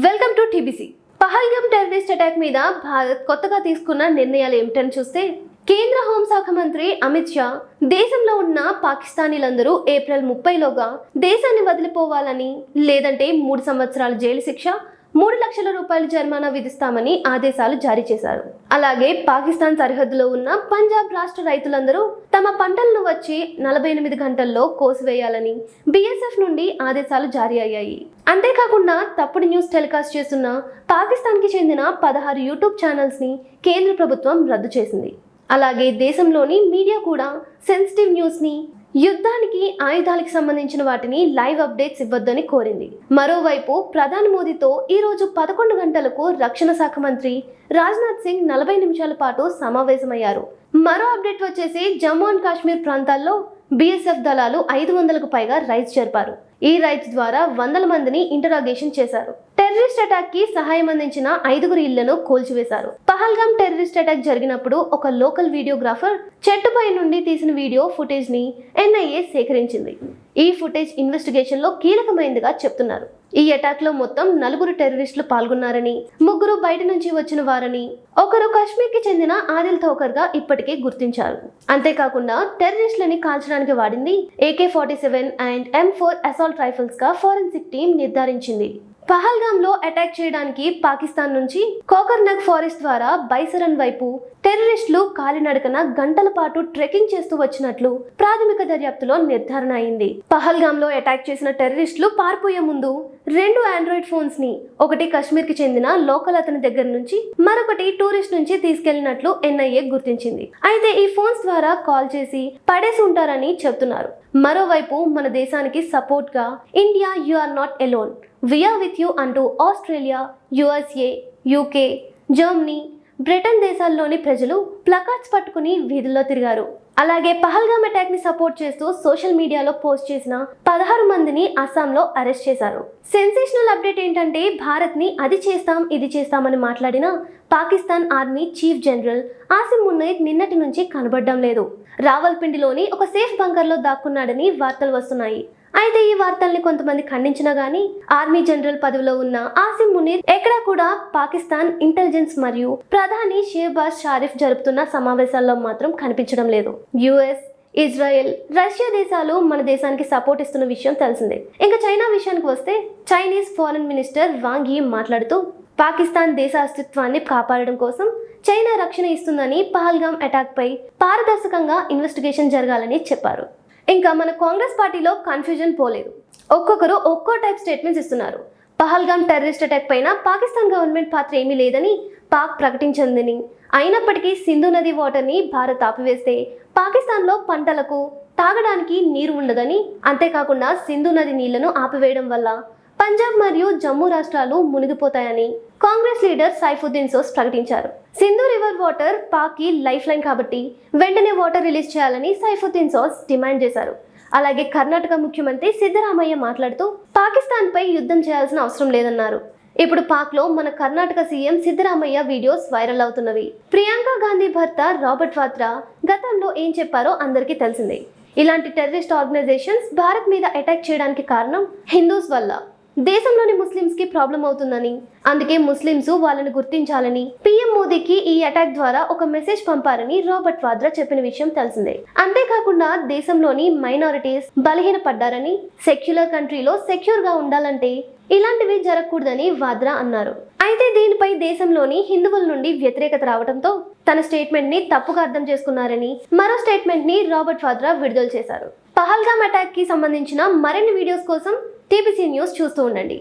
Welcome to TBC. Pahalgam terrorist attack మీద భారత్ కొత్తగా తీసుకున్న నిర్ణయాలు ఏమిటని చూస్తే, కేంద్ర హోంశాఖ మంత్రి అమిత్ షా దేశంలో ఉన్న పాకిస్తానీలందరూ ఏప్రిల్ 30లోగా దేశాన్ని వదిలిపోవాలని, లేదంటే 3 సంవత్సరాల జైలు శిక్ష, 3 లక్షల రూపాయల జరిమానా విధిస్తామని ఆదేశాలు జారీ చేశారు. అలాగే పాకిస్తాన్ సరిహద్దులో ఉన్న పంజాబ్ రాష్ట్ర రైతులందరూ తమ పంటలను వచ్చి 48 గంటల్లో కోసివేయాలని బీఎస్ఎఫ్ నుండి ఆదేశాలు జారీ అయ్యాయి. అంతేకాకుండా తప్పుడు న్యూస్ టెలికాస్ట్ చేస్తున్న పాకిస్తాన్కి చెందిన 16 యూట్యూబ్ ఛానల్స్ని కేంద్ర ప్రభుత్వం రద్దు చేసింది. అలాగే దేశంలోని మీడియా కూడా సెన్సిటివ్ న్యూస్ని, యుద్ధానికి ఆయుధాలకు సంబంధించిన వాటిని లైవ్ అప్డేట్స్ ఇవ్వొద్దని కోరింది. మరోవైపు ప్రధాని మోదీతో ఈరోజు 11 గంటలకు రక్షణ శాఖ మంత్రి రాజ్నాథ్ సింగ్ 40 నిమిషాల పాటు సమావేశమయ్యారు. మరో అప్డేట్ వచ్చేసి జమ్మూ అండ్ కాశ్మీర్ ప్రాంతాల్లో బీఎస్ఎఫ్ దళాలు 500కు పైగా రైడ్స్ జరిపారు. ఈ రైడ్స్ ద్వారా 100 మందిని ఇంటరాగేషన్ చేశారు. టెర్రరిస్ట్ అటాక్ కి సహాయం అందించిన 5గురి ఇళ్లను కూల్చివేశారు. పహల్గామ్ టెర్రరిస్ట్ అటాక్ జరిగినప్పుడు ఒక లోకల్ వీడియోగ్రాఫర్ చెట్టుపై నుండి తీసిన వీడియో ఫుటేజ్ ని ఎన్ఐఏ సేకరించింది. ఈ ఫుటేజ్ ఇన్వెస్టిగేషన్ లో కీలకమైనదిగా చెప్తున్నారు. ఈ అటాక్ లో మొత్తం 4 టెర్రరిస్టులు పాల్గొన్నారని, 3 బయట నుంచి వచ్చిన వారని, ఒకరు కాశ్మీర్ కి చెందిన ఆదిల్ థౌకర్ గా ఇప్పటికే గుర్తించారు. అంతేకాకుండా టెర్రరిస్టులని కాల్చడానికి వాడింది AK-47 and M4 assault rifles గా ఫోరెన్సిక్ టీం నిర్ధారించింది. పహల్గామ్ లో అటాక్ చేయడానికి పాకిస్తాన్ నుంచి కోకర్నగ్ ఫారెస్ట్ ద్వారా బైసరన్ వైపు టెర్రరిస్టులు కాలినడకన గంటల పాటు ట్రెక్కింగ్ చేస్తూ వచ్చినట్లు ప్రాథమిక దర్యాప్తులో నిర్ధారణ అయింది. పహల్గామ్ లో అటాక్ చేసిన టెర్రరిస్టులు పారిపోయే ముందు 2 ఆండ్రాయిడ్ ఫోన్స్ ని, ఒకటి కాశ్మీర్ కి చెందిన లోకల్ అతని దగ్గర నుంచి, మరొకటి టూరిస్ట్ నుంచి తీసుకెళ్లినట్లు ఎన్ఐఏ గుర్తించింది. అయితే ఈ ఫోన్స్ ద్వారా కాల్ చేసి పడేసి ఉంటారని చెప్తున్నారు. మరోవైపు మన దేశానికి సపోర్ట్ గా India you are not alone, we are with you అంటూ Australia, USA, UK, Germany, Britain దేశాల్లోని ప్రజలు ప్లకార్డ్స్ పట్టుకుని వీధుల్లో తిరిగారు. అలాగే పహల్గామ్ అటాక్ ని సపోర్ట్ చేస్తూ సోషల్ మీడియాలో పోస్ట్ చేసిన 16 మందిని అస్సాంలో అరెస్ట్ చేశారు. సెన్సేషనల్ అప్డేట్ ఏంటంటే, భారత్ ని అది చేస్తాం ఇది చేస్తామని మాట్లాడిన Pakistan army chief general Asim Munir నిన్నటి నుంచి కనబడడం లేదు. రావల్పిండిలోని ఒక సేఫ్ బంకర్ లో దాక్కున్నాడని వార్తలు వస్తున్నాయి. అయితే ఈ వార్తల్ని కొంతమంది ఖండించినా గానీ ఆర్మీ జనరల్ పదవిలో ఉన్న ఆసిమ్ మునీర్ ఎక్కడా కూడా పాకిస్తాన్ ఇంటెలిజెన్స్ మరియు ప్రధాని షెహబాజ్ షరీఫ్ జరుపుతున్న సమావేశాల్లో మాత్రం కనిపించడం లేదు. యుఎస్, ఇజ్రాయెల్, రష్యా దేశాలు మన దేశానికి సపోర్ట్ ఇస్తున్న విషయం తెలిసిందే. ఇంకా చైనా విషయానికి వస్తే, చైనీస్ ఫారెన్ మినిస్టర్ వాంగ్ యీ మాట్లాడుతూ పాకిస్తాన్ దేశ అస్తిత్వాన్ని కాపాడడం కోసం చైనా రక్షణ ఇస్తుందని, పహల్గామ్ అటాక్ పై పారదర్శకంగా ఇన్వెస్టిగేషన్ జరగాలని చెప్పారు. ఇంకా మన కాంగ్రెస్ పార్టీలో కన్ఫ్యూజన్ పోలేదు. ఒక్కొక్కరు ఒక్కో టైప్ స్టేట్మెంట్స్ ఇస్తున్నారు. పహల్గామ్ టెర్రరిస్ట్ అటాక్ పైన పాకిస్తాన్ గవర్నమెంట్ పాత్ర ఏమీ లేదని పాక్ ప్రకటించిందని, అయినప్పటికీ సింధు నది వాటర్ని భారత్ ఆపివేస్తే పాకిస్తాన్లో పంటలకు తాగడానికి నీరు ఉండదని, అంతేకాకుండా సింధు నది నీళ్లను ఆపివేయడం వల్ల పంజాబ్ మరియు జమ్మూ రాష్ట్రాలు మునిగిపోతాయని కాంగ్రెస్ లీడర్ సైఫుద్దీన్ సోస్ ప్రకటించారు. సింధు రివర్ వాటర్ పాక్ కి లైఫ్ లైన్ కాబట్టి వెంటనే వాటర్ రిలీజ్ చేయాలని సైఫుద్దీన్ సోస్ డిమాండ్ చేశారు. అలాగే కర్ణాటక ముఖ్యమంత్రి సిద్ధరామయ్య మాట్లాడుతూ పాకిస్తాన్ పై యుద్ధం చేయాల్సిన అవసరం లేదన్నారు. ఇప్పుడు పాక్ లో మన Karnataka CM Siddaramaiah videos viral అవుతున్నవి. ప్రియాంక గాంధీ భర్త రాబర్ట్ వాద్రా గతంలో ఏం చెప్పారో అందరికీ తెలిసిందే. ఇలాంటి టెర్రరిస్ట్ ఆర్గనైజేషన్స్ భారత్ మీద అటాక్ చేయడానికి కారణం హిందూస్ వల్ల దేశంలోని ముస్లిమ్స్ కి ప్రాబ్లం అవుతుందని, అందుకే ముస్లిమ్స్ వాళ్ళని గుర్తించాలని పీఎం మోదీకి ఈ అటాక్ ద్వారా ఒక మెసేజ్ పంపారని రాబర్ట్ వాద్రా చెప్పిన విషయం తెలిసిందే. అంతేకాకుండా దేశంలోని మైనారిటీస్ బలహీనపడ్డారని, సెక్యులర్ కంట్రీలో సెక్యూర్ గా ఉండాలంటే ఇలాంటివి జరగకూడదని వాద్రా అన్నారు. అయితే దీనిపై దేశంలోని హిందువుల నుండి వ్యతిరేకత రావడంతో తన స్టేట్మెంట్ ని తప్పుగా అర్థం చేసుకున్నారని మరో స్టేట్మెంట్ ని రాబర్ట్ వాద్రా విడుదల చేశారు. పహల్గామ్ అటాక్ కి సంబంధించిన మరిన్ని వీడియోస్ కోసం టీబీసీ న్యూస్ చూస్తూ ఉండండి.